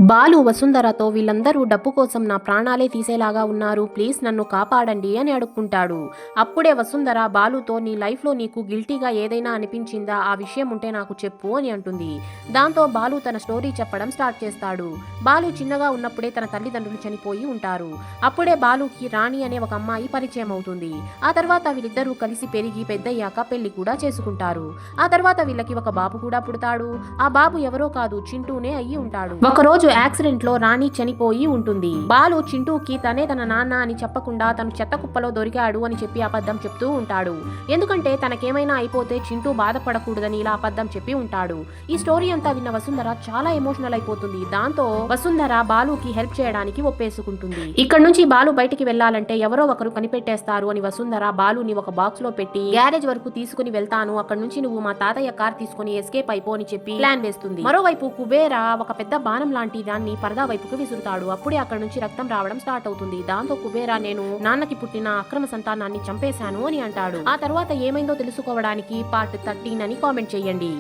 బాలు వసుంధరతో వీళ్ళందరూ డబ్బు కోసం నా ప్రాణాలే తీసేలాగా ఉన్నారు, ప్లీజ్ నన్ను కాపాడండి అని అడుక్కుంటాడు. అప్పుడే వసుంధర బాలుతో నీ లైఫ్లో నీకు గిల్టీగా ఏదైనా అనిపించిందా, ఆ విషయం ఉంటే నాకు చెప్పు అని అంటుంది. దాంతో బాలు తన స్టోరీ చెప్పడం స్టార్ట్ చేస్తాడు. బాలు చిన్నగా ఉన్నప్పుడే తన తల్లిదండ్రులు చనిపోయి ఉంటారు. అప్పుడే బాలుకి రాణి అనే ఒక అమ్మాయి పరిచయం అవుతుంది. ఆ తర్వాత వీళ్ళిద్దరూ కలిసి పెరిగి పెద్దయ్యాక పెళ్లి కూడా చేసుకుంటారు. ఆ తర్వాత వీళ్ళకి ఒక బాబు కూడా పుడతాడు. ఆ బాబు ఎవరో కాదు, చింటూనే అయ్యి ఉంటాడు. ఒకరోజు యాక్సిడెంట్ లో రాణి చనిపోయి ఉంటుంది. బాలు చింటూకి తనే తన నాన్న అని చెప్పకుండా తను చెత్త కుప్పలో దొరికాడు అని చెప్పి అబద్ధం చెప్తూ ఉంటాడు. ఎందుకంటే తనకేమైనా అయిపోతే చింటూ బాధపడకూడదని ఇలా అబద్ధం చెప్పి ఉంటాడు. ఈ స్టోరీ అంతా విన్న వసుంధర చాలా ఎమోషనల్ అయిపోతుంది. దాంతో వసుంధర బాలుకి హెల్ప్ చేయడానికి ఒప్పేసుకుంటుంది. ఇక్కడ నుంచి బాలు బయటికి వెళ్లాలంటే ఎవరో ఒకరు కనిపెట్టేస్తారు అని వసుంధర బాలుని ఒక బాక్స్ లో పెట్టి గ్యారేజ్ వరకు తీసుకుని వెళ్తాను, అక్కడ నుంచి నువ్వు మా తాతయ్య కార్ తీసుకుని ఎస్కేప్ అయిపో అని చెప్పి ప్లాన్ వేస్తుంది. మరోవైపు కుబేర ఒక పెద్ద బాణం లాంటి దాన్ని పరదా వైపుకు విసురుతాడు. అప్పుడే అక్కడ నుంచి రక్తం రావడం స్టార్ట్ అవుతుంది. దాంతో కుబేరా నేను నాన్నకి పుట్టిన అక్రమ సంతానాన్ని చంపేశాను అని అంటాడు. ఆ తర్వాత ఏమైందో తెలుసుకోవడానికి పార్ట్ 13 అని కామెంట్ చేయండి.